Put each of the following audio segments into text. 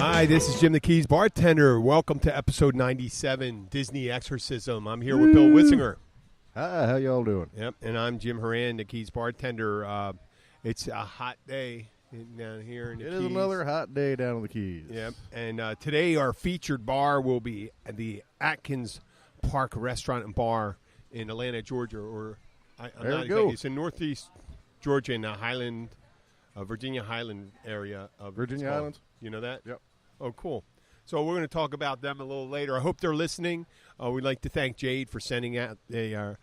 Hi, this is Jim the Keys bartender. Welcome to episode 97, Disney Exorcism. I'm here with Bill Wissinger. Hi, how y'all doing? Yep, and I'm Jim Horan, the Keys bartender. It's a hot day down here in the Keys. It is another hot day down in the Keys. Yep, and today our featured bar will be the Atkins Park Restaurant and Bar in Atlanta, Georgia. There we go. It's in northeast Georgia in the Highland, Virginia Highland area of Virginia Islands. You know that? Yep. Oh, cool. So we're going to talk about them a little later. I hope they're listening. We'd like to thank Jade for sending out her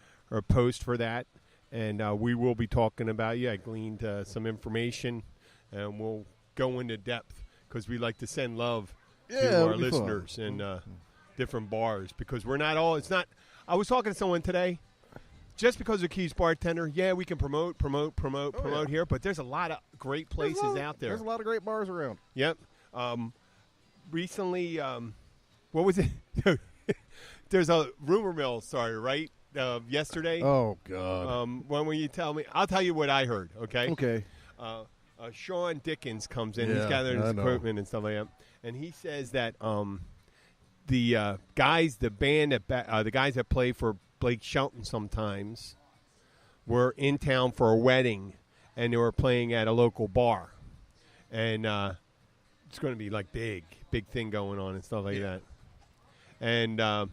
post for that. And we will be talking about you. I gleaned some information, and we'll go into depth because we like to send love to our listeners and different bars because we're not all – it's not – I was talking to someone today. Just because of Keys bartender, yeah, we can promote here, but there's a lot of great places out there. There's a lot of great bars around. Yep. Recently, what was it? There's a rumor mill, right? Yesterday. Oh, God. When will you tell me? I'll tell you what I heard, okay? Okay. Sean Dickens comes in. Yeah, he's gathering his equipment and stuff like that. And he says that the guys that play for Blake Shelton sometimes were in town for a wedding, and they were playing at a local bar. And it's going to be like big thing going on and stuff like that. And I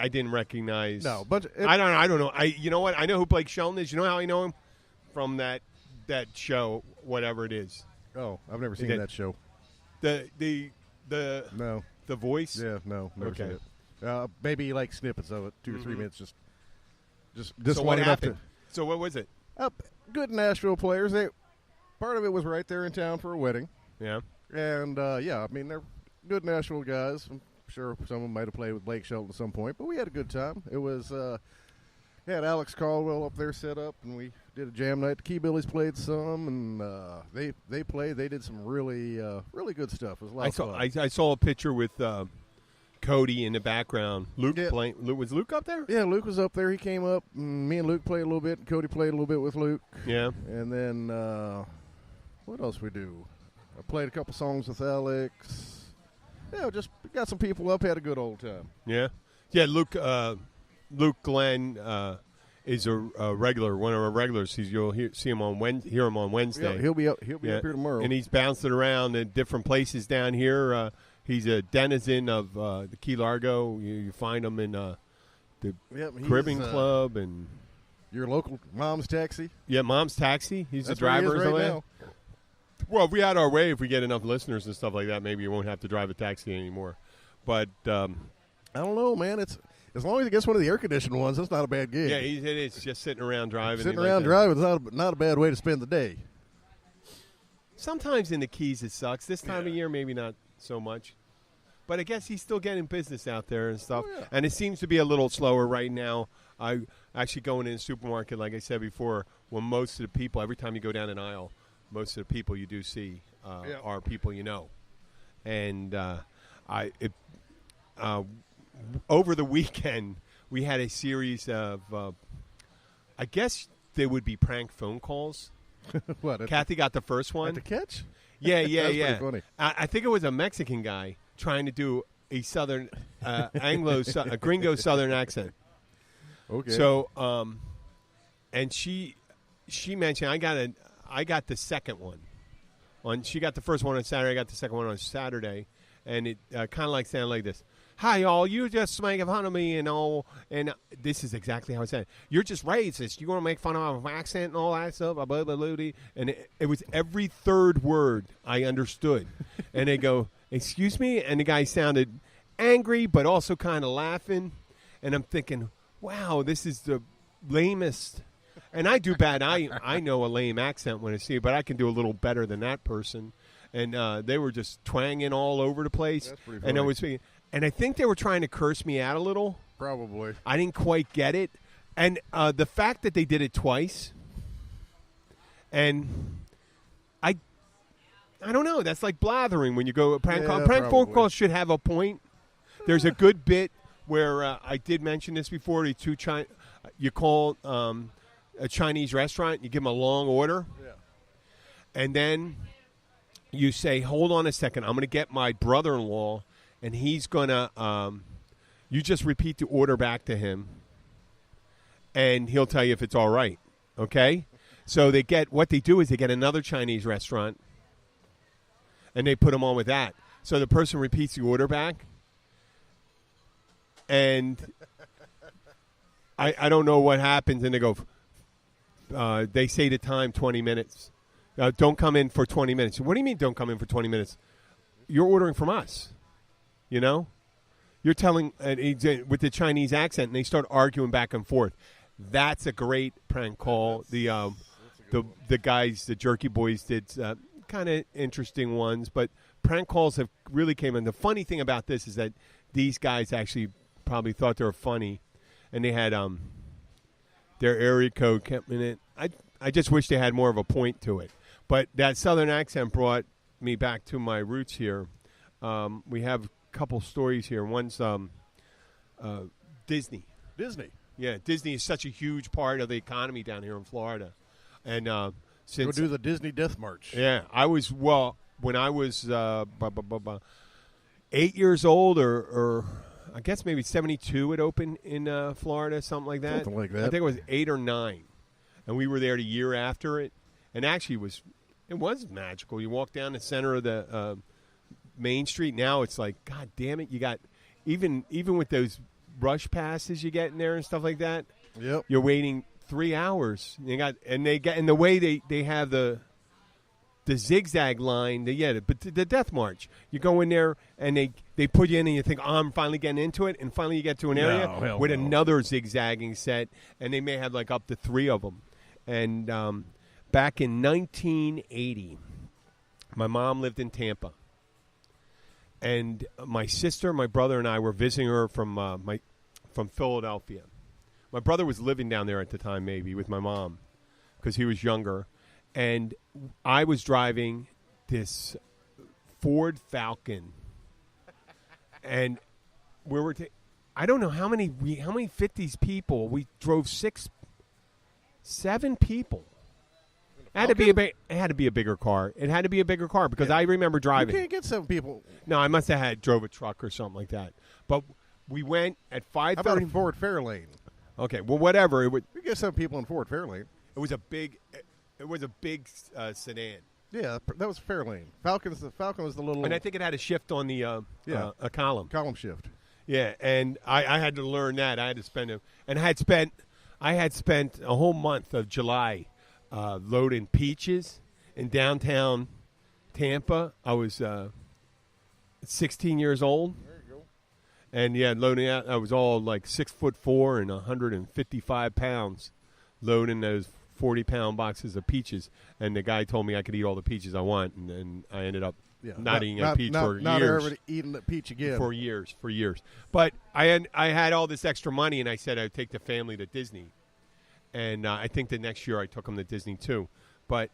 didn't recognize. No, but I don't know. You know what? I know who Blake Shelton is. You know how I know him? From that show, whatever it is. Oh, I've never seen that show. The No. The Voice. Yeah, no, never seen it. Maybe like snippets of it, 2 or 3 minutes. Just so long what enough happened? So what was it? Good Nashville players. Part of it was right there in town for a wedding. Yeah. And I mean they're good Nashville guys. I'm sure someone might have played with Blake Shelton at some point, but we had a good time. It was had Alex Caldwell up there set up, and we did a jam night. The Key Billies played some, and they played. They did some really good stuff. It was a lot of fun. I saw a picture with Cody in the background. Luke playing. Was Luke up there? Yeah, Luke was up there. He came up. And me and Luke played a little bit. And Cody played a little bit with Luke. Yeah. And then what else we do? I played a couple songs with Alex. Yeah, just got some people up. Had a good old time. Yeah. Yeah. Luke Glenn is a regular, one of our regulars. You'll hear him on Wednesday. Yeah, he'll be up here tomorrow. And he's bouncing around in different places down here. He's a denizen of the Key Largo. You find him in the Cribbing Club and your local Mom's Taxi. Yeah, Mom's Taxi. He's That's the driver. where he is right now. Well, if we had our way, if we get enough listeners and stuff like that, maybe you won't have to drive a taxi anymore. But I don't know, man. It's as long as he gets one of the air-conditioned ones, that's not a bad gig. Yeah, it is. Just sitting around driving. Driving is not a bad way to spend the day. Sometimes in the Keys it sucks. This time of year, maybe not so much. But I guess he's still getting business out there and stuff. Oh, yeah. And it seems to be a little slower right now. I actually going in the supermarket, like I said before, when most of the people, every time you go down an aisle, most of the people you do see are people you know. And over the weekend, we had a series of, I guess they would be prank phone calls. What? Kathy got the first one. At the catch? Yeah. That's pretty funny. I think it was a Mexican guy trying to do a southern, a gringo southern accent. Okay. So, and she mentioned I got the second one. She got the first one on Saturday. I got the second one on Saturday, and it kind of like sounded like this. Hi, y'all. You just making fun of me and all. And this is exactly how it said. You're just racist. You want to make fun of my accent and all that stuff. Blah, blah, blah, blah. And it was every third word I understood. And they go, excuse me? And the guy sounded angry but also kind of laughing. And I'm thinking, wow, this is the lamest. And I do bad. I know a lame accent when I see it, but I can do a little better than that person. And they were just twanging all over the place. That's pretty funny. And I was speaking. And I think they were trying to curse me out a little. Probably. I didn't quite get it. And the fact that they did it twice, and I don't know. That's like blathering when you go prank call. Prank phone calls should have a point. There's a good bit where I did mention this before. You call a Chinese restaurant, you give them a long order, and then you say, hold on a second, I'm going to get my brother-in-law, and he's going to, you just repeat the order back to him, and he'll tell you if it's all right, okay? So what they do is they get another Chinese restaurant, and they put them on with that. So the person repeats the order back, and I don't know what happens, and they go, they say the time 20 minutes. Don't come in for 20 minutes. What do you mean don't come in for 20 minutes? You're ordering from us, you know? You're telling, with the Chinese accent, and they start arguing back and forth. That's a great prank call. The guys, the Jerky Boys, did kind of interesting ones, but prank calls have really came in. The funny thing about this is that these guys actually probably thought they were funny, and they had their area code kept in it. I just wish they had more of a point to it. But that Southern accent brought me back to my roots here. We have a couple stories here. One's Disney. Disney. Yeah, Disney is such a huge part of the economy down here in Florida. And since Go do the Disney Death March. Yeah, when I was 8 years old, or I guess maybe 72 it opened in Florida, something like that. Something like that. I think it was 8 or 9. And we were there the year after it. And actually it was magical. You walk down the center of the Main Street. Now it's like, God damn it, you got even with those rush passes you get in there and stuff like that. Yep. You're waiting 3 hours. And the way they have the zigzag line, but the Death March. You go in there and they put you in and you think, I'm finally getting into it, and finally you get to an area with another zigzagging set, and they may have like up to 3 of them. And back in 1980, my mom lived in Tampa, and my sister, my brother, and I were visiting her from Philadelphia. My brother was living down there at the time, maybe with my mom, because he was younger. And I was driving this Ford Falcon, and I don't know how many 50s people. We drove 7 people. It had to be a bigger car. It had to be a bigger car because I remember driving. You can't get 7 people. No, I must have drove a truck or something like that. But we went at 5:30. How about a Ford Fairlane? Okay, well, whatever. You get 7 people in Ford Fairlane. It was a big sedan. Yeah, that was Fairlane. The Falcon was the little. And I think it had a shift on the a column. Column shift. Yeah, and I had to learn that. I had to spend I had spent a whole month of July loading peaches in downtown Tampa. I was 16 years old. There you go. And yeah, loading out. I was all like 6'4" and 155 pounds, loading those 40-pound boxes of peaches. And the guy told me I could eat all the peaches I want, and I ended up not eating a peach for years. Not ever eating a peach again. For years. But I had all this extra money, and I said I'd take the family to Disney. And I think the next year I took them to Disney too. But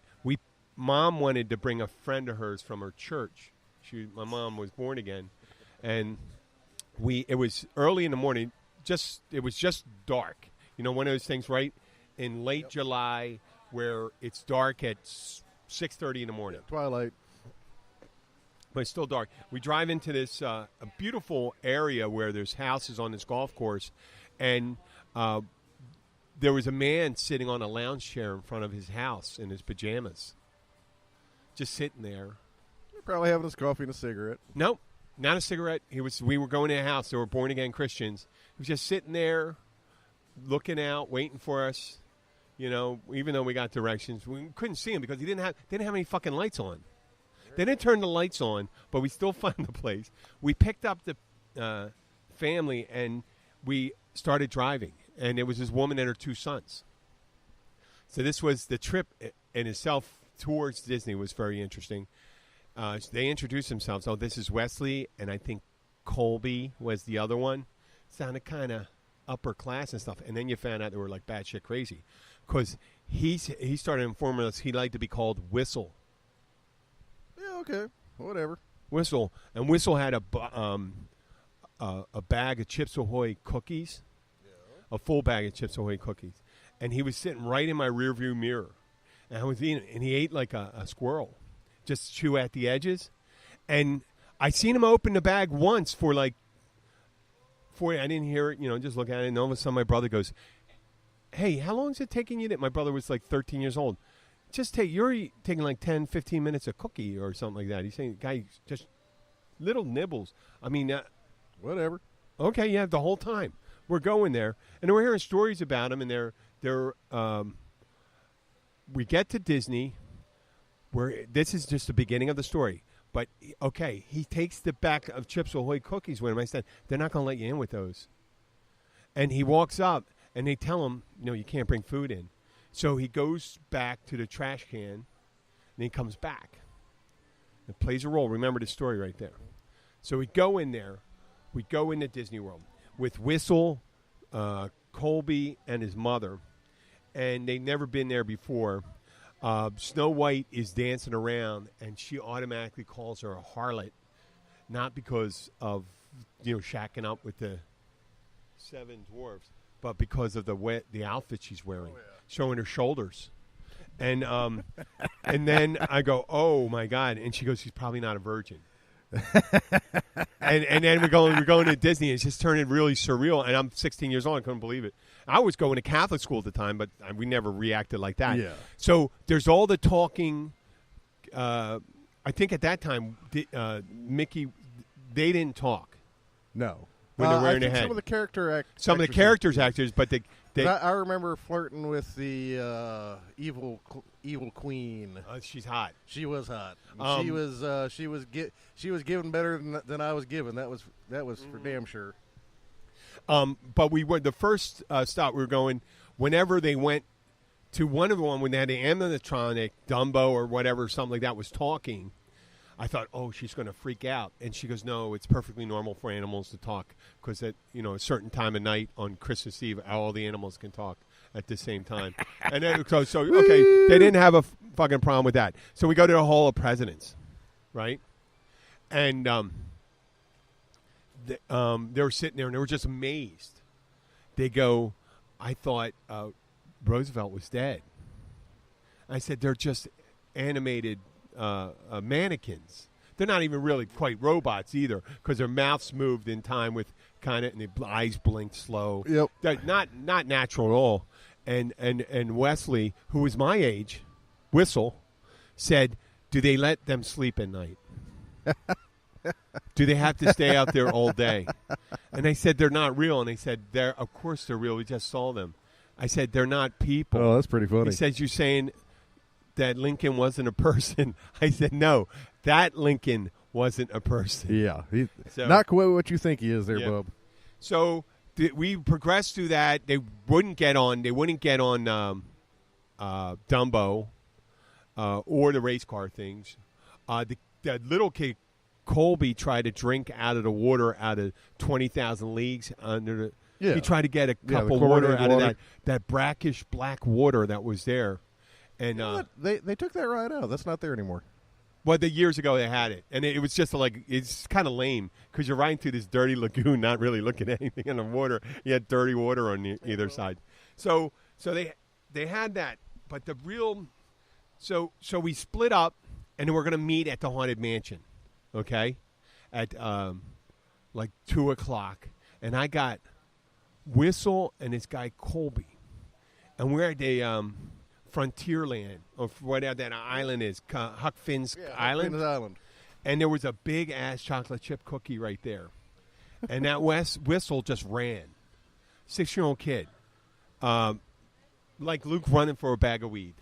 Mom wanted to bring a friend of hers from her church. My mom was born again, and it was early in the morning. It was just dark. You know, one of those things, right? In late July, where it's dark at 6:30 in the morning. Twilight. But it's still dark. We drive into this a beautiful area where there's houses on this golf course, and there was a man sitting on a lounge chair in front of his house in his pajamas, just sitting there. Probably having his coffee and a cigarette. Nope, not a cigarette. We were going to a house. They were born again Christians. He was just sitting there, looking out, waiting for us. You know, even though we got directions, we couldn't see him because they didn't have any fucking lights on. They didn't turn the lights on, but we still found the place. We picked up the family and we started driving, and it was this woman and her 2 sons. So this was the trip in itself towards Disney was very interesting. They introduced themselves. Oh, this is Wesley, and I think Colby was the other one. Sounded kind of upper class and stuff. And then you found out they were like batshit crazy, because he started informing us he liked to be called Whistle. Yeah, okay, whatever. Whistle, and Whistle had a bag of Chips Ahoy cookies, a full bag of Chips Ahoy cookies, and he was sitting right in my rearview mirror, and I was eating, and he ate like a squirrel. just chew at the edges. And I seen him open the bag once for like 40. I didn't hear it, just look at it. And all of a sudden my brother goes, hey, how long is it taking you to? My brother was like 13 years old. You're taking like 10, 15 minutes a cookie or something like that. He's saying, guy, just little nibbles. I mean, whatever. Okay, yeah, the whole time. We're going there. And we're hearing stories about him. And we get to Disney. This is just the beginning of the story. But, okay, he takes the back of Chips Ahoy cookies with him. I said, they're not going to let you in with those. And he walks up, and they tell him, you can't bring food in. So he goes back to the trash can, and he comes back. It plays a role. Remember the story right there. So we go in there. We go into Disney World with Whistle, Colby, and his mother. And they've never been there before. Snow White is dancing around, and she automatically calls her a harlot, not because of, shacking up with the 7 dwarfs, but because of the outfit she's wearing, showing her shoulders. And and then I go, oh my God! And she goes, she's probably not a virgin. and then we're going to Disney. It's just turning really surreal. And I'm 16 years old. I couldn't believe it. I was going to Catholic school at the time, but we never reacted like that. Yeah. So there's all the talking. I think at that time, Mickey, they didn't talk. No. When they're wearing I think a head. some of the character Some of the characters actors, but they I remember flirting with the evil queen. She's hot. She was hot. She was given better than I was given. That was for damn sure. But we were the first stop. We were going whenever they went to one of the one when they had the animatronic Dumbo or whatever, something like that was talking. I thought, oh, she's going to freak out, and she goes, no, it's perfectly normal for animals to talk because at a certain time of night on Christmas Eve, all the animals can talk at the same time. And then, so okay, they didn't have a fucking problem with that. So we go to the Hall of Presidents, right? And they were sitting there, and they were just amazed. They go, I thought Roosevelt was dead. I said, they're just animated mannequins. They're not even really quite robots either because their mouths moved in time with kind of, and the eyes blinked slow. Yep. They're not natural at all. And Wesley, who was my age, Whistle, said, do they let them sleep at night? Do they have to stay out there all day? And I said, they're not real. And they said, of course they're real. We just saw them. I said, they're not people. Oh, that's pretty funny. He says, you're saying that Lincoln wasn't a person. I said, no, that Lincoln wasn't a person. Yeah. Not quite what you think he is there, yeah. Bub. So we progressed through that. They wouldn't get on Dumbo or the race car things. The little kid, Colby, tried to drink out of the water out of 20,000 Leagues under the. Yeah. He tried to get a cup of water out of that brackish black water that was there. And they took that right out. That's not there anymore. Well, the years ago they had it, and it was just it's kind of lame because you're riding through this dirty lagoon, not really looking at anything in the water. You had dirty water on either side. So they had that, but the real so we split up, and then we're going to meet at the Haunted Mansion, okay, at like 2:00, and I got Whistle and this guy Colby, and we're at the Frontierland, or whatever that island is, Huck Finn's Island. Finn's Island. And there was a big ass chocolate chip cookie right there, and that Whistle just ran, 6-year-old kid, like Luke running for a bag of weed.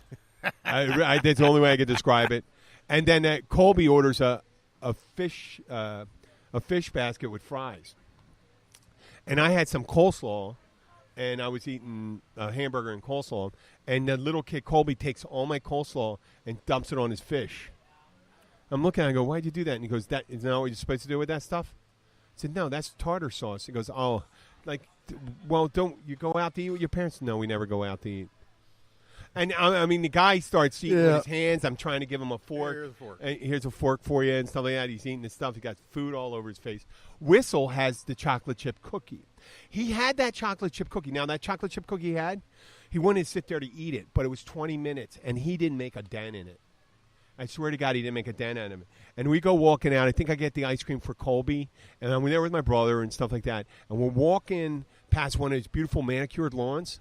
That's the only way I could describe it. And then Colby orders a fish basket with fries, and I had some coleslaw. And I was eating a hamburger and coleslaw. And the little kid, Colby, takes all my coleslaw and dumps it on his fish. I'm looking at him, I go, why'd you do that? And he goes, that is not what you're supposed to do with that stuff? I said, no, that's tartar sauce. He goes, oh, well, don't you go out to eat with your parents? No, we never go out to eat. And, I mean, the guy starts eating with his hands. I'm trying to give him a fork. Here's a fork. And here's a fork for you and stuff like that. He's eating this stuff. He got food all over his face. Whistle has the chocolate chip cookie. He had that chocolate chip cookie. Now, that chocolate chip cookie he wanted to sit there to eat it, but it was 20 minutes, and he didn't make a dent in it. I swear to God, he didn't make a dent on him. And we go walking out. I think I get the ice cream for Colby, and I'm there with my brother and stuff like that. And we're walking past one of these beautiful manicured lawns.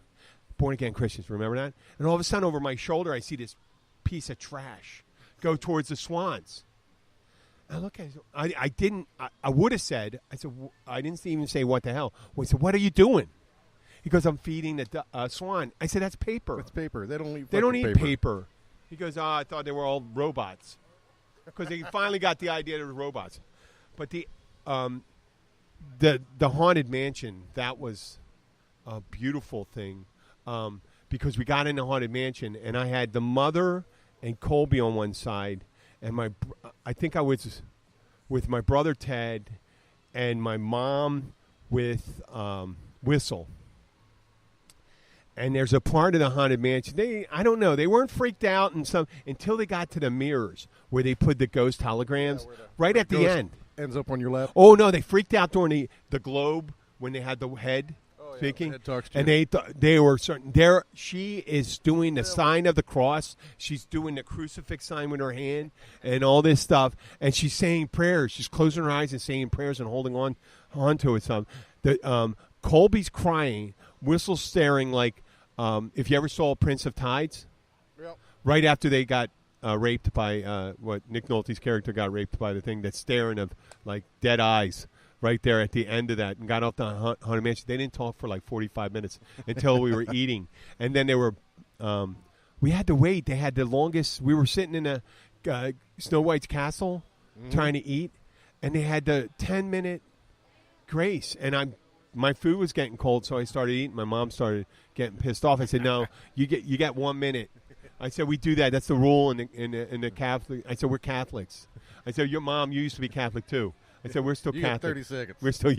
Born-again Christians, remember that? And all of a sudden, over my shoulder, I see this piece of trash go towards the swans. I look at it. I didn't. I would have said. I said. I didn't even say what the hell. Well, he said, "What are you doing?" He goes, "I'm feeding the swan." I said, "That's paper." It's paper. They don't eat. They don't eat paper. He goes, "Oh, I thought they were all robots," because they finally got the idea they were robots. But the haunted mansion, that was a beautiful thing, because we got in the haunted mansion, and I had the mother and Colby on one side. And I think I was with my brother Ted and my mom with Whistle. And there's a part of the haunted mansion. I don't know. They weren't freaked out until they got to the mirrors where they put the ghost holograms right at the end. Ends up on your lap. Oh no, they freaked out during the globe when they had the head. Speaking, and they were certain. She is doing the sign of the cross. She's doing the crucifix sign with her hand and all this stuff. And she's saying prayers. She's closing her eyes and saying prayers and holding on to it. Colby's crying. Whistle's staring like if you ever saw Prince of Tides. Yep. Right after they got raped by what Nick Nolte's character got raped by the thing that's staring of like dead eyes. Right there at the end of that, and got off the haunted mansion. They didn't talk for like 45 minutes until we were eating, and then they were. We had to wait. They had the longest. We were sitting in a Snow White's castle, trying to eat, and they had the 10-minute grace. And my food was getting cold, so I started eating. My mom started getting pissed off. I said, "No, you get 1 minute." I said, "We do that. That's the rule in the Catholic." I said, "We're Catholics." I said, "Your mom, you used to be Catholic too." I said, "We're still you Catholic." Get 30 seconds. We're still,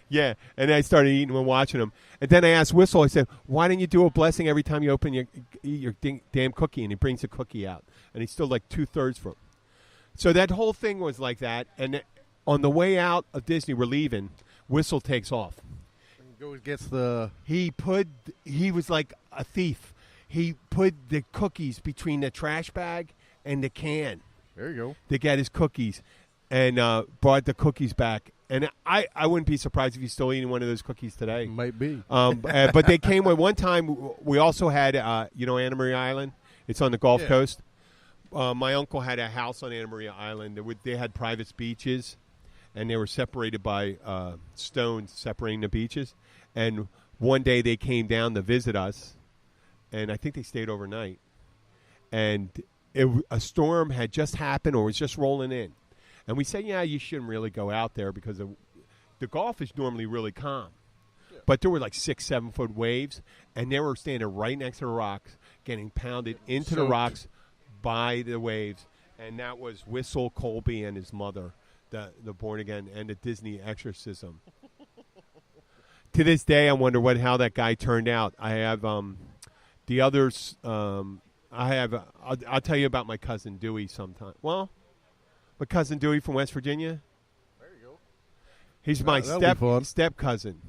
yeah. And I started eating and watching them. And then I asked Whistle, I said, "Why didn't you do a blessing every time you eat your damn cookie?" And he brings a cookie out. And he's still like 2/3 from. So that whole thing was like that. And on the way out of Disney, we're leaving, Whistle takes off. He was like a thief. He put the cookies between the trash bag and the can. There you go. To get his cookies. And brought the cookies back. And I wouldn't be surprised if he's still eating one of those cookies today. Might be. But they came with one time. We also had, Anna Maria Island. It's on the Gulf Coast. My uncle had a house on Anna Maria Island. They had private beaches, and they were separated by stones separating the beaches. And one day they came down to visit us, and I think they stayed overnight. And a storm had just happened or was just rolling in. And we said, you shouldn't really go out there because the Gulf is normally really calm. Yeah. But there were like 6-7 foot waves, and they were standing right next to the rocks, getting pounded into the rocks by the waves. And that was Whistle, Colby, and his mother, the Born Again, and the Disney Exorcism. To this day, I wonder how that guy turned out. I have the others. I'll tell you about my cousin Dewey sometime. Well. My cousin Dewey from West Virginia. There you go. He's my step cousin.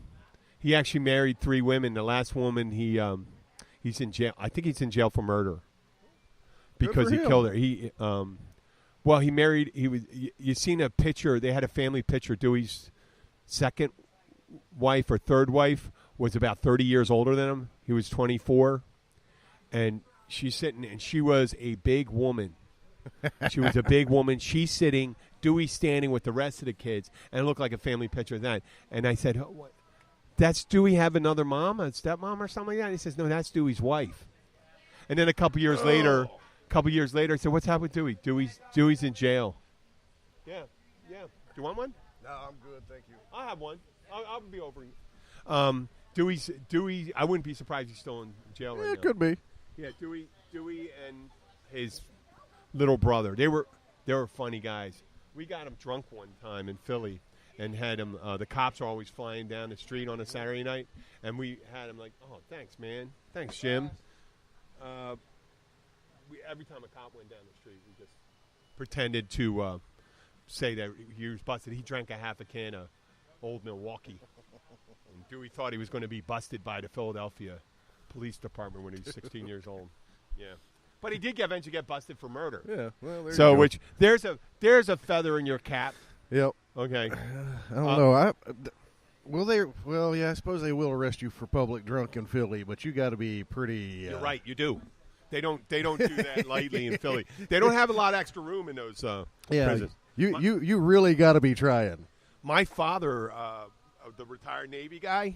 He actually married 3 women. The last woman he's in jail. I think he's in jail for murder because he killed her. He married. You seen a picture? They had a family picture. Dewey's second wife or third wife was about 30 years older than him. He was 24, and she's sitting, and she was a big woman. She was a big woman. She's sitting, Dewey standing with the rest of the kids, and it looked like a family picture of that. And I said, what? That's Dewey have another mom, a stepmom or something like that? And he says, no, that's Dewey's wife. And then a couple years later, I said, what's happened with Dewey? Dewey's in jail. Yeah. Do you want one? No, I'm good, thank you. I'll have one. I'll be over. Dewey, I wouldn't be surprised he's still in jail right now. It could be. Yeah, Dewey and his little brother. They were funny guys. We got him drunk one time in Philly and had him. The cops are always flying down the street on a Saturday night, and we had him like, "Oh, thanks, man. Thanks, Jim." Every time a cop went down the street, we just pretended to say that he was busted. He drank a half a can of Old Milwaukee, and Dewey thought he was going to be busted by the Philadelphia Police Department when he was 16 years old. Yeah. But he did eventually get busted for murder. Yeah. Well, there So, you go. there's a feather in your cap. Yep. Okay. I don't know. Well, yeah, I suppose they will arrest you for public drunk in Philly, but you got to be pretty. You're right. You do. They don't do that lightly in Philly. They don't have a lot of extra room in those prisons. You really got to be trying. My father, the retired Navy guy,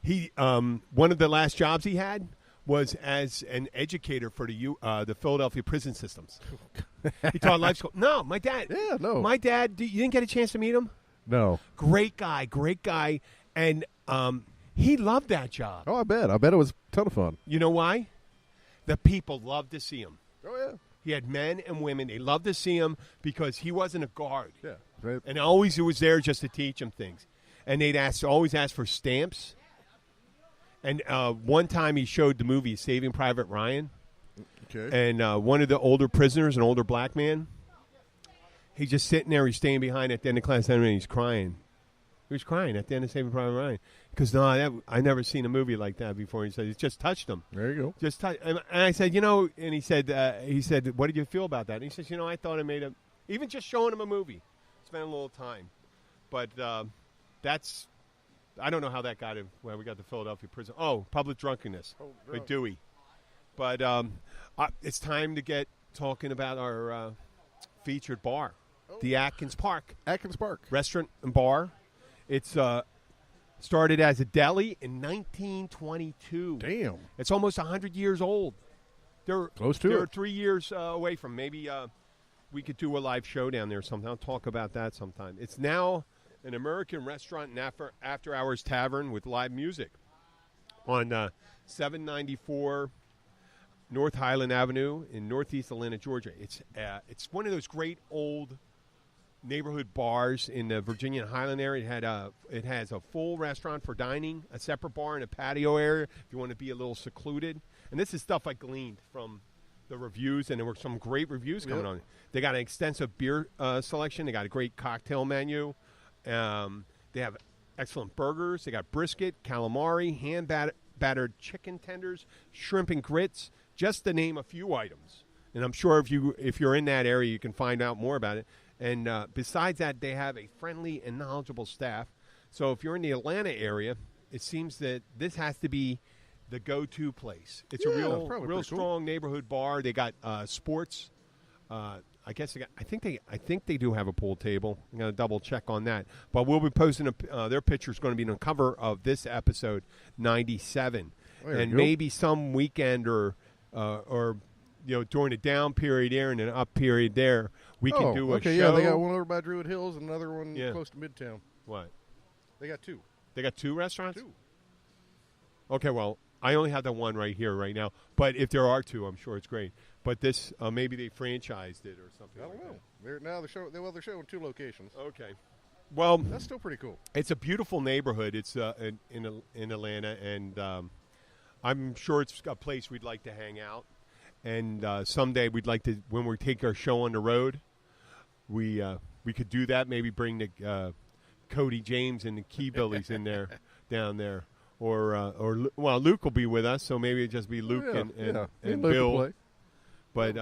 he one of the last jobs he had was as an educator for the Philadelphia prison systems. He taught life school. No, my dad. Yeah, no. My dad. You didn't get a chance to meet him? No. Great guy, and he loved that job. Oh, I bet it was a ton of fun. You know why? The people loved to see him. Oh yeah. He had men and women. They loved to see him because he wasn't a guard. Yeah. Right. And always he was there just to teach them things. And they'd always ask for stamps. And one time he showed the movie Saving Private Ryan. Okay. And one of the older prisoners, an older black man, he's just sitting there. He's staying behind at the end of class, and he's crying. He was crying at the end of Saving Private Ryan. Because, I never seen a movie like that before. He said, it just touched him. There you go. And I said, and he said, what did you feel about that? And he says, I thought it made him, even just showing him a movie, spent a little time. But that's, I don't know how that got him, when we got to Philadelphia prison. Oh, public drunkenness with Dewey. But it's time to get talking about our featured bar, the Atkins Park. Atkins Park. Restaurant and bar. It's started as a deli in 1922. Damn. It's almost 100 years old. They're close to it. They're 3 years away from. Maybe we could do a live show down there sometime. I'll talk about that sometime. It's now an American restaurant and after-hours tavern with live music on 794 North Highland Avenue in Northeast Atlanta, Georgia. It's one of those great old neighborhood bars in the Virginia Highland area. It has a full restaurant for dining, a separate bar, and a patio area if you want to be a little secluded. And this is stuff I gleaned from the reviews, and there were some great reviews coming on. They got an extensive beer selection. They got a great cocktail menu. They have excellent burgers. They got brisket, calamari, hand-battered chicken tenders, shrimp and grits, just to name a few items. And I'm sure if you're in that area, you can find out more about it. And besides that, they have a friendly and knowledgeable staff. So if you're in the Atlanta area, it seems that this has to be the go-to place. It's a real strong neighborhood bar. They got sports. I think they do have a pool table. I'm going to double check on that. But we'll be posting their picture is going to be on the cover of this episode 97, and maybe some weekend or during a down period there and an up period there, we can do a show. Yeah, they got one over by Druid Hills and another one close to Midtown. What? They got two. They got two restaurants? Two. Okay, well, I only have the one right here right now. But if there are two, I'm sure it's great. But this, maybe they franchised it or something. I don't know. They're showing two locations. Okay. Well, that's still pretty cool. It's a beautiful neighborhood. It's in Atlanta, and I'm sure it's a place we'd like to hang out. And someday we'd like to, when we take our show on the road, we could do that. Maybe bring the Cody James and the Keybillies in there, down there, or Luke will be with us, so maybe it'd just be Luke and Bill. But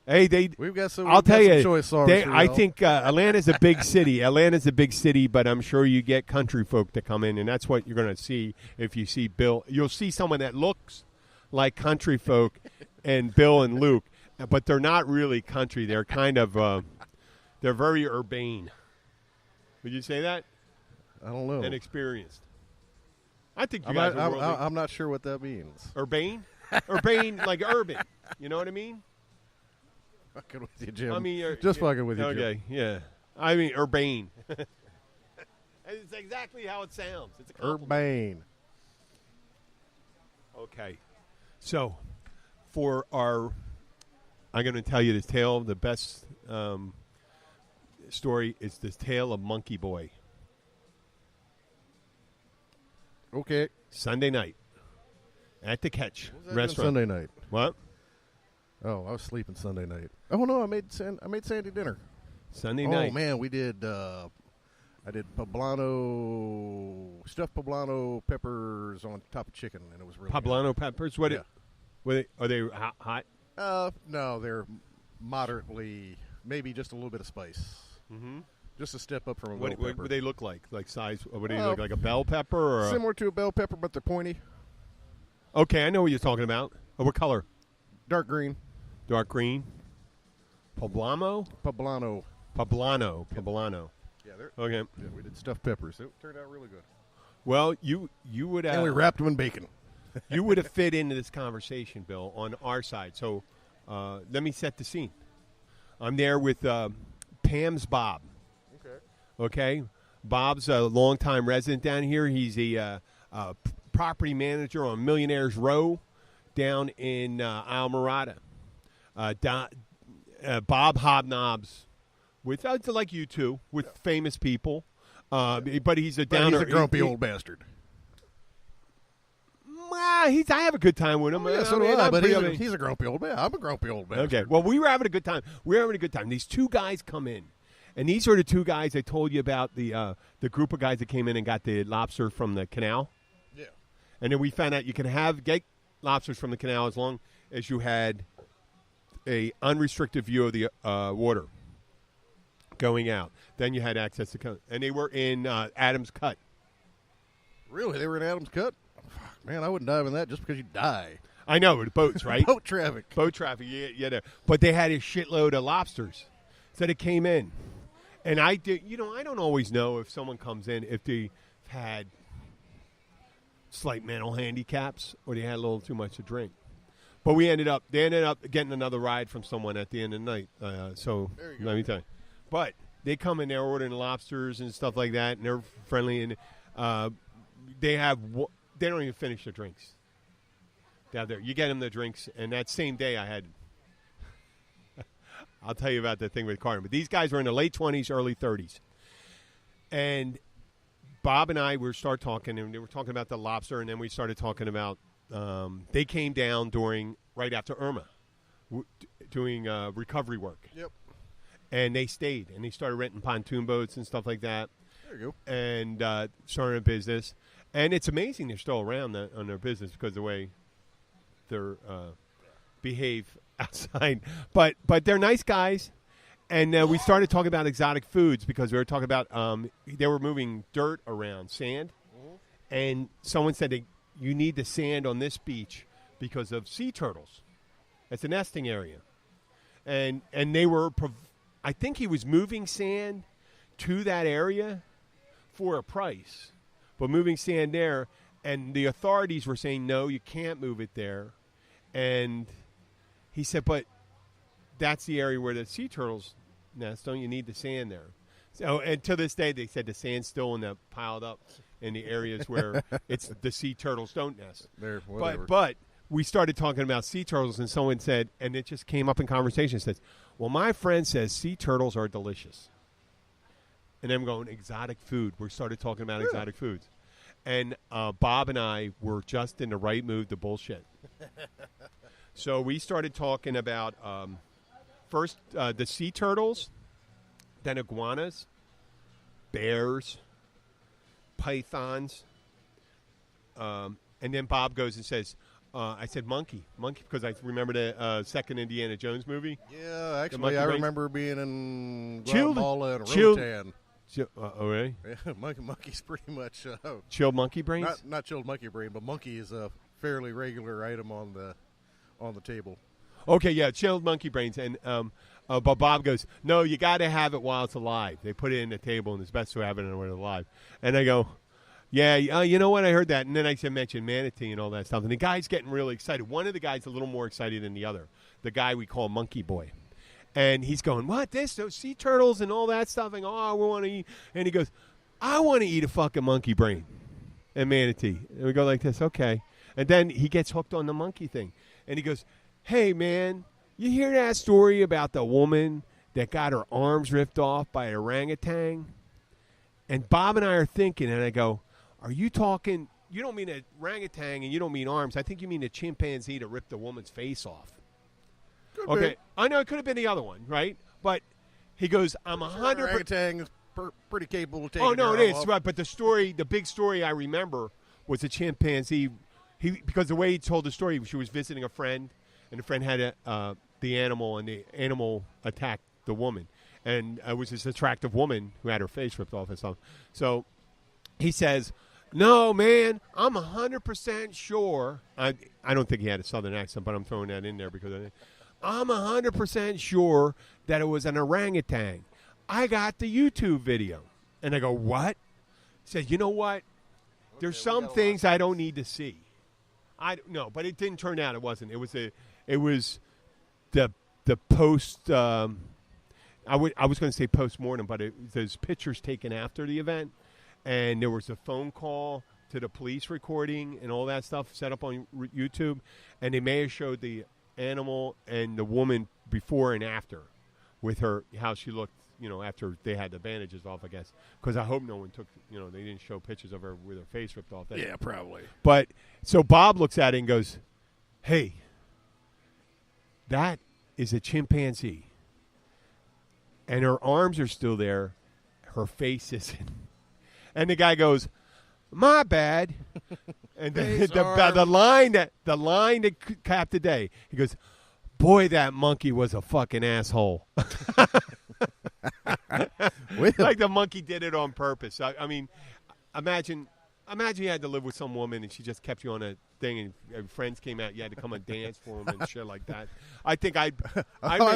hey, we've got some. I'll tell you, choice songs I think Atlanta's a big city. Atlanta's a big city, but I'm sure you get country folk to come in, and that's what you're going to see if you see Bill. You'll see someone that looks like country folk. And Bill and Luke, but they're not really country. They're kind of, they're very urbane. Would you say that? I don't know. And experienced. I think you guys are really... I'm not sure what that means. Urbane? Urbane, like urban. You know what I mean? Fucking with you, Jim. I mean, just fucking with you, Jim. Okay, yeah. I mean, urbane. It's exactly how it sounds. It's a urbane. Okay. So... I'm going to tell you the tale. The best story is the tale of Monkey Boy. Okay. Sunday night at the Catch restaurant. Sunday night. What? Oh, I was sleeping Sunday night. Oh no, I made Sandy dinner. Sunday night. Oh man, we did. I did stuffed poblano peppers on top of chicken, and it was really poblano good. peppers. What? Yeah. Are they hot? No, they're moderately, maybe just a little bit of spice. Mm-hmm. Just a step up from a What bell pepper. do they look like? Like size? What do they look like? A bell pepper? Or Similar to a bell pepper, but they're pointy. Okay, I know what you're talking about. What color? Dark green. Dark green. Poblano. Poblano. Yeah. Okay. Yeah, we did stuffed peppers. It turned out really good. Well, you would And we wrapped them in bacon. you would have fit into this conversation, Bill, on our side. So let me set the scene. I'm there with Pam's Bob. Okay, Bob's a longtime resident down here. He's a property manager on Millionaires Row down in Almirada. Bob hobnobs with, like you two, with famous people. But he's a downer. He's a grumpy old bastard. I have a good time with him. Oh, yeah, so do I, but he's a grumpy old man. I'm a grumpy old bastard. Okay, well, we were having a good time. These two guys come in. And these are the two guys I told you about, the group of guys that came in and got the lobster from the canal. Yeah. And then we found out you can get lobsters from the canal as long as you had a unrestricted view of the water going out. Then you had access to and they were in Adam's Cut. Really? They were in Adam's Cut? Fuck, man, I wouldn't dive in that just because you die. I know, the boats, right? Boat traffic. Yeah. But they had a shitload of lobsters. So they came in. And I did, I don't always know if someone comes in if they had slight mental handicaps or they had a little too much to drink. But they ended up getting another ride from someone at the end of the night. So let me tell you. But they come in there ordering lobsters and stuff like that, and they're friendly, and they don't even finish their drinks down there. You get them the drinks, and that same day I had. I'll tell you about the thing with Carter. But these guys were in their late 20s, early 30s. And Bob and I start talking, and they were talking about the lobster, and then we started talking about they came down right after Irma, doing recovery work. Yep. And they stayed, and they started renting pontoon boats and stuff like that. There you go. And started a business. And it's amazing they're still around on their business because of the way they're behave outside, but they're nice guys, and we started talking about exotic foods because we were talking about they were moving dirt around, sand, and someone said you need the sand on this beach because of sea turtles. It's a nesting area, and they were. I think he was moving sand to that area for a price, but moving sand there, and the authorities were saying no, you can't move it there, and he said, but that's the area where the sea turtles nest. Don't you need the sand there? So, and to this day, they said the sand's still piled up in the areas where it's the sea turtles don't nest. But we started talking about sea turtles, and someone said, and it just came up in conversation, says, well, my friend says sea turtles are delicious. And then we're going, exotic food. We started talking about exotic foods. And Bob and I were just in the right mood to bullshit. So we started talking about first the sea turtles, then iguanas, bears, pythons, and then Bob goes and says, I said monkey, because I remember the second Indiana Jones movie. Yeah, actually, I remember being in Chilled- Guatemala and chilled- Roatan. Oh, really? Yeah, monkey's pretty much Chilled monkey brains? Not chilled monkey brain, but monkey is a fairly regular item on the table. Okay, yeah, chilled monkey brains. And but Bob goes, no, you got to have it while it's alive. They put it in the table, and it's best to have it when it's alive. And I go, yeah, you know what? I heard that. And then I mentioned manatee and all that stuff. And the guy's getting really excited. One of the guys a little more excited than the other, the guy we call Monkey Boy. And he's going, what, those sea turtles and all that stuff? And, oh, we want to eat. And he goes, I want to eat a fucking monkey brain and manatee. And we go like this, okay. And then he gets hooked on the monkey thing. And he goes, hey, man, you hear that story about the woman that got her arms ripped off by an orangutan? And Bob and I are thinking, and I go, are you talking, you don't mean a orangutan and you don't mean arms. I think you mean a chimpanzee that ripped the woman's face off. Could be. I know it could have been the other one, right? But he goes, I'm 100%. Orangutan is pretty capable of taking. Oh, no, her it is. off. Right. But the big story I remember was a chimpanzee. Because the way he told the story, she was visiting a friend, and the friend had the animal, and the animal attacked the woman. And it was this attractive woman who had her face ripped off and stuff. So he says, no, man, I'm 100% sure. I don't think he had a southern accent, but I'm throwing that in there because I'm 100% sure that it was an orangutan. I got the YouTube video. And I go, what? He said, you know what? There's some things I don't need to see. No, but it didn't turn out. It wasn't. It was the post. I was going to say post-mortem, but there's pictures taken after the event, and there was a phone call to the police recording and all that stuff set up on YouTube, and they may have showed the animal and the woman before and after with her, how she looked, after they had the bandages off, I guess. Because I hope no one took, they didn't show pictures of her with her face ripped off. Yeah, probably. But so Bob looks at it and goes, hey, that is a chimpanzee. And her arms are still there. Her face isn't. And the guy goes, my bad. And the line that capped the day, he goes, boy, that monkey was a fucking asshole. Like the monkey did it on purpose. I mean, imagine you had to live with some woman and she just kept you on a thing, and friends came out, you had to come and dance for them and shit like that. I think I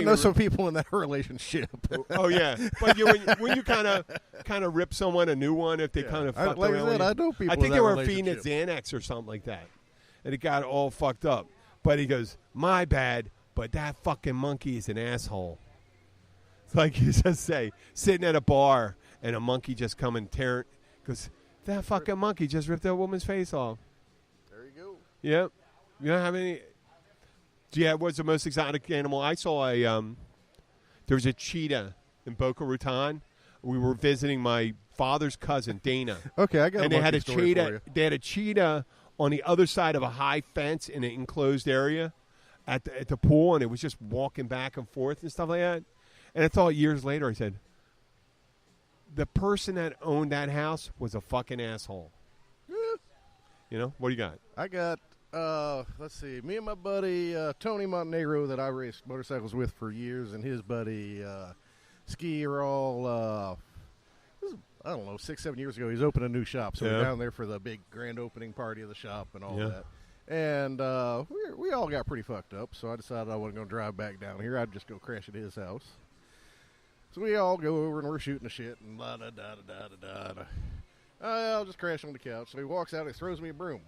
know some people in that relationship. Oh yeah, but when you kind of rip someone a new one if they kind of fucked like around. I know people. I think in they that were feeding it relationship. Xanax or something like that, and it got all fucked up. But he goes, my bad, but that fucking monkey is an asshole. It's like you just say, sitting at a bar and a monkey just come and tear it, because that fucking monkey just ripped that woman's face off. There you go. Yep. You don't have any. Yeah, what's the most exotic animal? I saw there was a cheetah in Boca Raton. We were visiting my father's cousin, Dana. Okay, I got and a they had a monkey story cheetah. for you. They had a cheetah on the other side of a high fence in an enclosed area at the pool, and it was just walking back and forth and stuff like that. And I thought years later, I said, the person that owned that house was a fucking asshole. What do you got? I got, let's see, me and my buddy Tony Montenegro that I raced motorcycles with for years, and his buddy Ski are all, this was, I don't know, 6-7 years ago. He's opened a new shop, so we're down there for the big grand opening party of the shop and all that. And we all got pretty fucked up, so I decided I wasn't going to drive back down here. I'd just go crash at his house. So we all go over and we're shooting the shit and da-da-da-da-da-da-da. I'll just crash on the couch. So he walks out and he throws me a broom.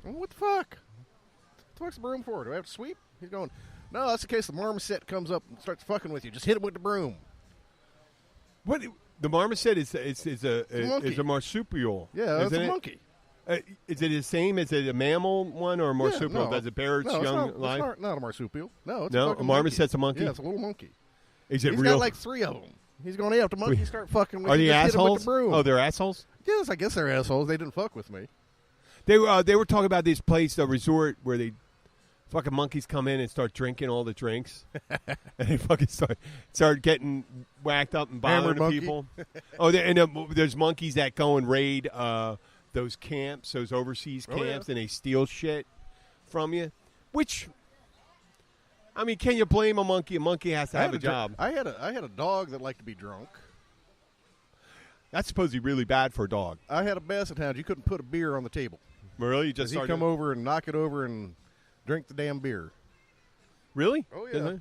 What the fuck? What the fuck's the broom for? Do I have to sweep? He's going, no, that's in case the marmoset comes up and starts fucking with you. Just hit him with the broom. What? The marmoset is a marsupial. Yeah, that's a monkey. Is it the same? Is it a mammal one or a marsupial? No. Does it bear its young life? It's not a marsupial. No, it's a fucking marmoset's a monkey? Yeah, it's a little monkey. Is it He's real? got like 3 of them. He's going to have the monkey start fucking with Are you. they Just hit him with assholes? the broom. Oh, they're assholes? Yes, I guess they're assholes. They didn't fuck with me. They were talking about this place, the resort, where they fucking monkeys come in and start drinking all the drinks, and they fucking start getting whacked up and bothering people. There's monkeys that go and raid those camps, those overseas camps, and they steal shit from you. Which, I mean, can you blame a monkey? A monkey has to have a job. I had a dog that liked to be drunk. That's supposed to be really bad for a dog. I had a basset hound. You couldn't put a beer on the table. Really? You just he'd come over and knock it over and drink the damn beer. Really? Oh, yeah.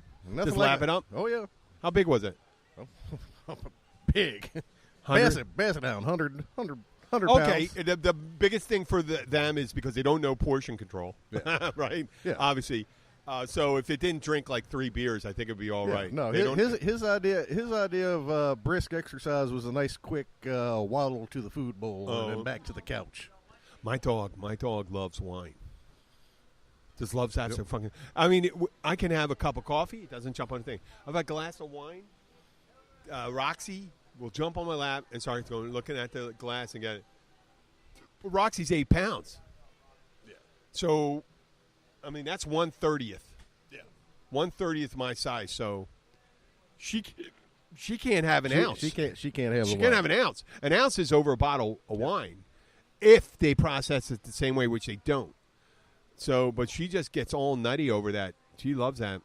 Just lap it up? Oh, yeah. How big was it? Big. Basset hound, 100 okay, pounds. the biggest thing for them is because they don't know portion control, right? Yeah. Obviously. So if it didn't drink like 3 beers, I think it'd be all right. No, his idea of brisk exercise was a nice quick waddle to the food bowl and then back to the couch. My dog loves wine. Just loves that. So fucking. I mean, I can have a cup of coffee. It doesn't jump on a thing. I've got a glass of wine. Roxy will jump on my lap and start going looking at the glass and get it. But Roxy's 8 pounds. Yeah. So, I mean, that's 1/30th. Yeah. 1/30th my size. So, she can't have an ounce. She can't have. She can't have an ounce. An ounce is over a bottle of wine, if they process it the same way, which they don't. So, but she just gets all nutty over that She loves that.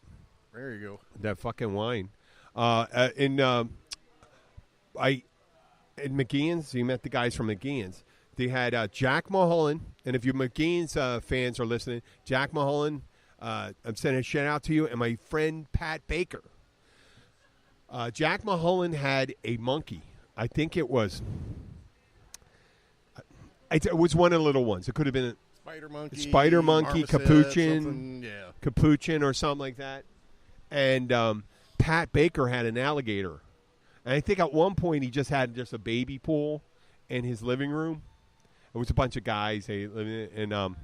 There you go. That fucking wine. In McGeehan's, so you met the guys from McGeehan's. They had Jack Mulholland, and if you McGeehan's fans are listening, Jack Mulholland, I'm sending a shout out to you, and my friend Pat Baker. Jack Mulholland had a monkey. I think it was one of the little ones. It could have been Spider monkey, capuchin, capuchin, or something like that. And Pat Baker had an alligator. And I think at one point he just had a baby pool in his living room. It was a bunch of guys. And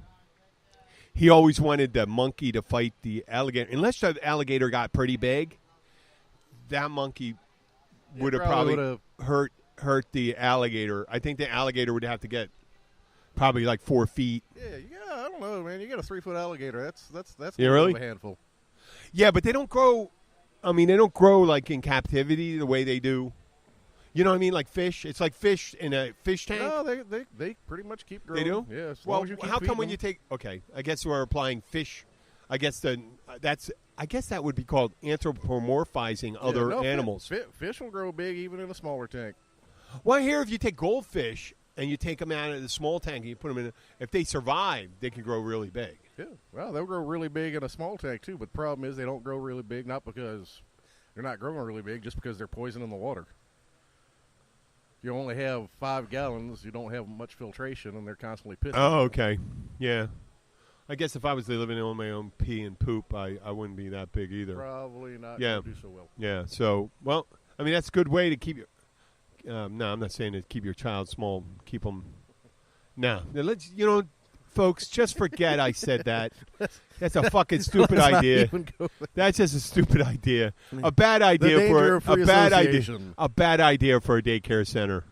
he always wanted the monkey to fight the alligator. Unless the alligator got pretty big, that monkey would have probably hurt the alligator. I think the alligator would have to get probably like 4 feet. Yeah, I don't know, man. You get a 3-foot alligator. That's really a handful. Yeah, but they don't grow. I mean, they don't grow like in captivity the way they do. You know what I mean? Like fish. It's like fish in a fish tank. No, they pretty much keep growing. They do? Yeah. Well, how come when you take? Okay, I guess we're applying fish. I guess that would be called anthropomorphizing other animals. Fish will grow big even in a smaller tank. Well, I hear if you take goldfish and you take them out of the small tank and you put them in, if they survive, they can grow really big. Yeah, well, they'll grow really big in a small tank too. But the problem is they don't grow really big, not because they're not growing really big, just because they're poisoning the water. You only have 5 gallons. You don't have much filtration, and they're constantly pissing. Oh, okay. Yeah. I guess if I was living on my own pee and poop, I wouldn't be that big either. Probably not. Yeah. Do so well. Yeah. So, well, I mean, that's a good way to keep your. No, I'm not saying to keep your child small. Keep them. No, let's. Folks, just forget I said that. That's a fucking stupid idea. That's just a stupid idea. A bad idea for a bad idea. A bad idea for a daycare center.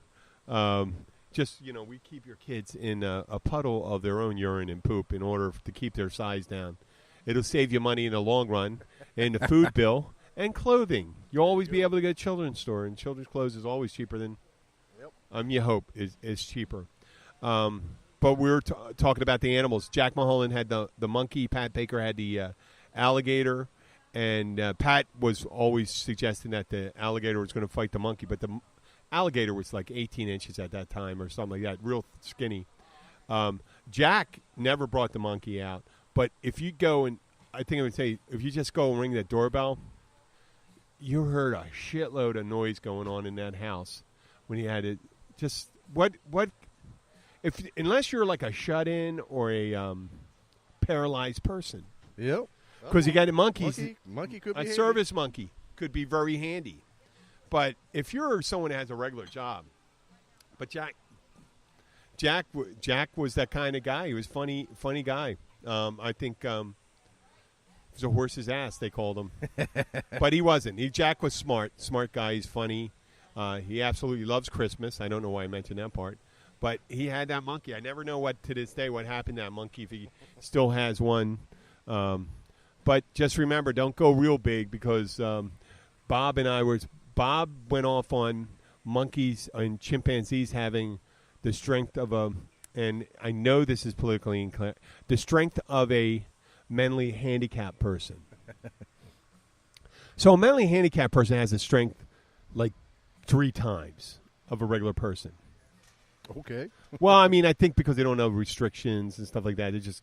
We keep your kids in a puddle of their own urine and poop in order to keep their size down. It'll save you money in the long run, and the food bill and clothing. You'll always be able to get a children's store, and children's clothes is always cheaper than. Yep. You hope is cheaper. But we were talking about the animals. Jack Mulholland had the monkey. Pat Baker had the alligator. And Pat was always suggesting that the alligator was going to fight the monkey. But the alligator was like 18 inches at that time or something like that, real skinny. Jack never brought the monkey out. But if you go and I think I would say if you just go and ring the doorbell, you heard a shitload of noise going on in that house when he had it. Just what unless you're like a shut-in or a paralyzed person. Yep. Because you got monkeys. Monkey could be a handy. Service monkey could be very handy. But if you're someone that has a regular job, but Jack was that kind of guy. He was funny guy. I think he was a horse's ass, they called him. But he wasn't. Jack was smart guy. He's funny. He absolutely loves Christmas. I don't know why I mentioned that part. But he had that monkey. I never know to this day what happened to that monkey, if he still has one. But just remember, don't go real big because Bob went off on monkeys and chimpanzees having the strength of and I know this is politically incorrect, the strength of a mentally handicapped person. So a mentally handicapped person has a strength like 3 times of a regular person. Okay. Well, I mean, I think because they don't know restrictions and stuff like that, they just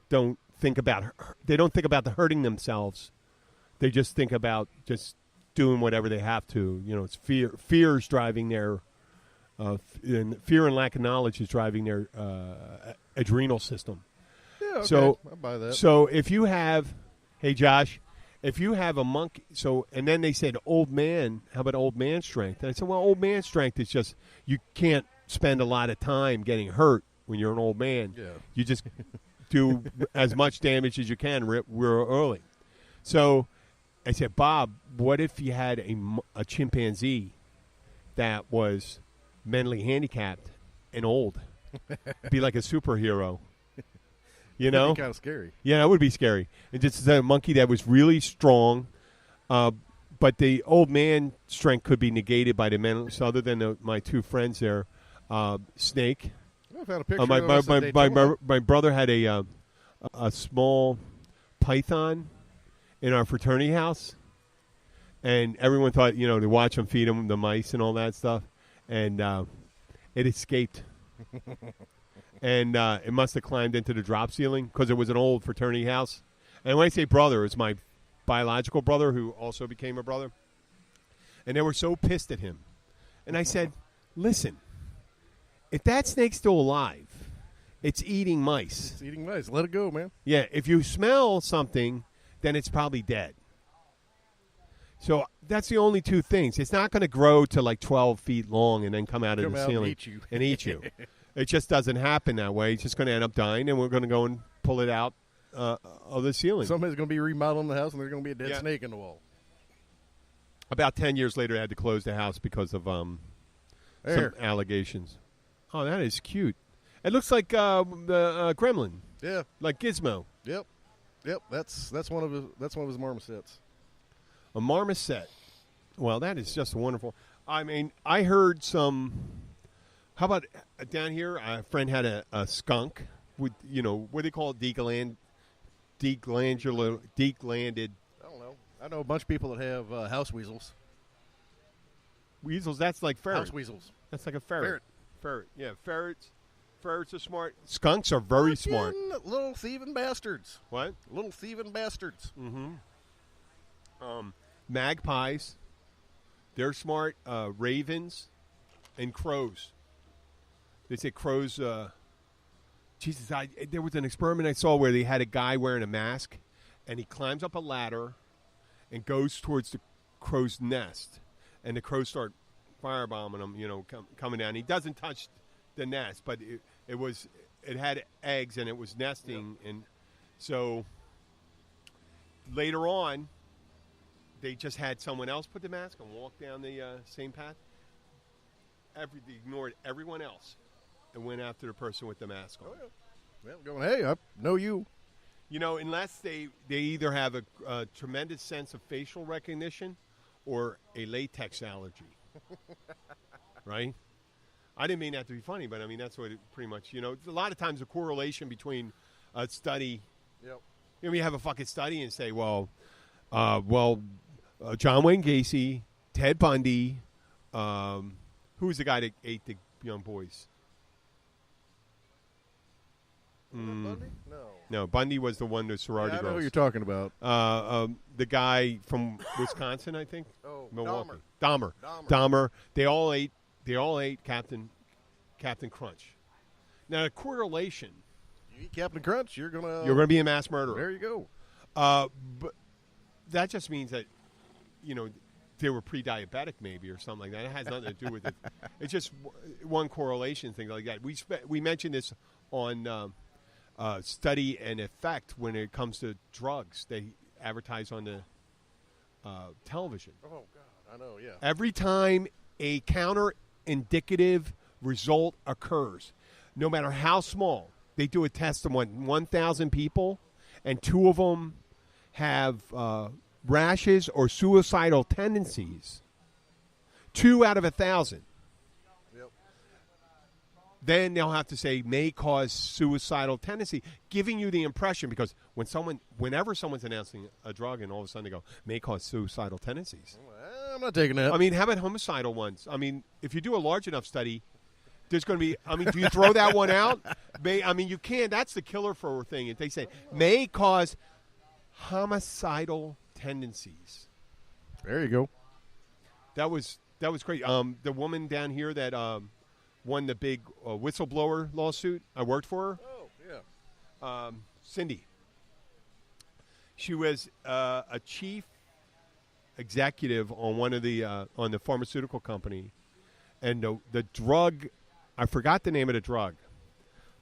don't think about the hurting themselves. They just think about just doing whatever they have to. It's fear is driving their and fear and lack of knowledge is driving their adrenal system. Yeah, okay. So I'll buy that. So if you have, hey Josh, if you have a monkey, and then they said old man, how about old man strength? And I said, well, old man strength is just you can't spend a lot of time getting hurt when you're an old man. Yeah. You just do as much damage as you can real early. So I said, Bob, what if you had a chimpanzee that was mentally handicapped and old? Be like a superhero. That'd be kind of scary. Yeah, that would be scary. And just a monkey that was really strong, but the old man strength could be negated by the mental. So other than my 2 friends there, Snake. I found a picture my brother had a small python in our fraternity house, and everyone thought, to watch them feed them the mice and all that stuff, and it escaped. And it must have climbed into the drop ceiling because it was an old fraternity house. And when I say brother, it's my biological brother who also became a brother. And they were so pissed at him. And I said, listen, if that snake's still alive, it's eating mice. It's eating mice. Let it go, man. Yeah, if you smell something, then it's probably dead. So that's the only two things. It's not going to grow to like 12 feet long and then come out of the ceiling and eat you. It just doesn't happen that way. It's just going to end up dying, and we're going to go and pull it out of the ceiling. Somebody's going to be remodeling the house, and there's going to be a dead snake in the wall. About 10 years later, I had to close the house because of some allegations. Oh, that is cute. It looks like the gremlin. Yeah, like Gizmo. Yep. That's one of his marmosets. A marmoset. Well, that is just wonderful. I mean, I heard some. How about down here? A friend had a skunk with, what do they call it? Deglanded. I don't know. I know a bunch of people that have house weasels. Weasels? That's like ferret. House weasels. That's like a ferret. Ferret. Yeah, ferrets. Ferrets are smart. Skunks are very smart. Little thieving bastards. What? Little thieving bastards. Mm-hmm. Magpies. They're smart. Ravens and crows. They say crows. Jesus, there was an experiment I saw where they had a guy wearing a mask, and he climbs up a ladder and goes towards the crow's nest, and the crows start firebombing him, coming down. He doesn't touch the nest, but it had eggs and it was nesting, and so later on, they just had someone else put the mask and walk down the same path. They ignored everyone else and went after the person with the mask on. Oh, yeah. Well, going, hey, I know you. Unless they either have a tremendous sense of facial recognition or a latex allergy. Right? I didn't mean that to be funny, but I mean, that's what it pretty much, a lot of times the correlation between a study, you have a fucking study and say, John Wayne Gacy, Ted Bundy, who was the guy that ate the young boys? Bundy? No, Bundy was the one, the sorority I know girls. who you're talking about. The guy from Wisconsin, I think. Oh, Milwaukee. Dahmer. They all ate Captain Crunch. Now, the correlation. You eat Captain Crunch, you're gonna be a mass murderer. There you go. But that just means that, they were pre-diabetic maybe or something like that. It has nothing to do with it. It's just one correlation thing like that. We mentioned this on Study and Effect when it comes to drugs. They advertise on the television. Oh, God, I know, yeah. Every time a counter-indicative result occurs, no matter how small, they do a test on 1,000 people, and 2 of them have rashes or suicidal tendencies. 2 out of 1,000. Yep. Then they'll have to say may cause suicidal tendency, giving you the impression, because whenever someone's announcing a drug and all of a sudden they go may cause suicidal tendencies. Well, I'm not taking that. I mean, how about homicidal ones? I mean, if you do a large enough study, there's going to be. I mean, do you throw that one out? You can't. That's the killer for a thing. If they say may cause homicidal tendencies. There you go. That was great. The woman down here that won the big whistleblower lawsuit, I worked for her. Oh, yeah. Cindy. She was a chief executive on one of the on the pharmaceutical company, and the drug. I forgot the name of the drug,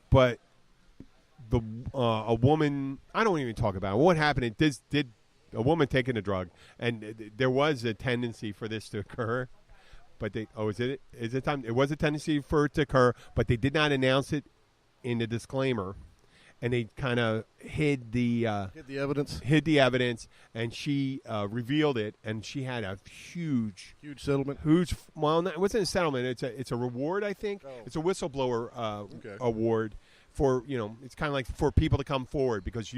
but a woman. I don't even talk about it. What happened. It did a woman taking a drug, and there was a tendency for this to occur. But it was a tendency for it to occur, but they did not announce it in the disclaimer, and they kind of hid the evidence, and she revealed it, and she had a huge settlement. Well, it wasn't a settlement. It's a reward, I think. Oh. It's a whistleblower award for it's kind of like for people to come forward because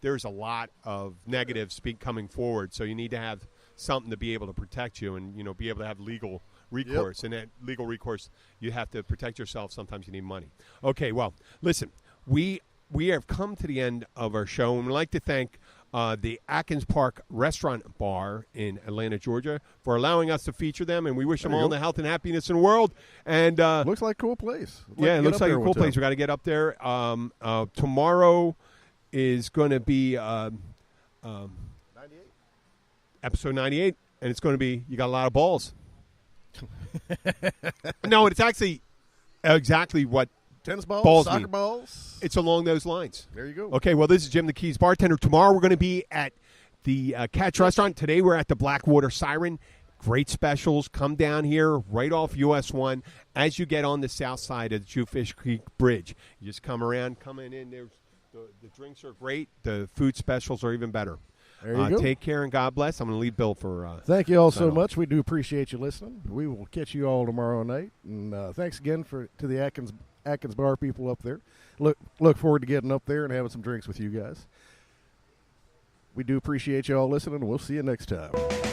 there's a lot of negative speak coming forward, so you need to have something to be able to protect you and be able to have legal recourse. And that legal recourse, you have to protect yourself. Sometimes you need money. Okay, well, listen, we have come to the end of our show, and we'd like to thank the Atkins Park Restaurant Bar in Atlanta, Georgia, for allowing us to feature them, and we wish them all the health and happiness in the world. And looks like a cool place. It looks like a cool place. We got to get up there. Tomorrow is going to be 98? episode 98, and it's going to be, you got a lot of balls. No, it's actually exactly what tennis balls, soccer mean. Balls. It's along those lines. There you go. Okay, well, this is Jim the Keys bartender. Tomorrow we're going to be at the Catch Restaurant. Today we're at the Blackwater Siren. Great specials. Come down here right off US 1 as you get on the south side of the Jewfish Creek Bridge. You just come around, coming in. There's the drinks are great. The food specials are even better. There you go. Take care and God bless. I'm going to leave Bill for. Thank you all so much. We do appreciate you listening. We will catch you all tomorrow night. And thanks again to the Atkins Bar people up there. Look forward to getting up there and having some drinks with you guys. We do appreciate you all listening. We'll see you next time.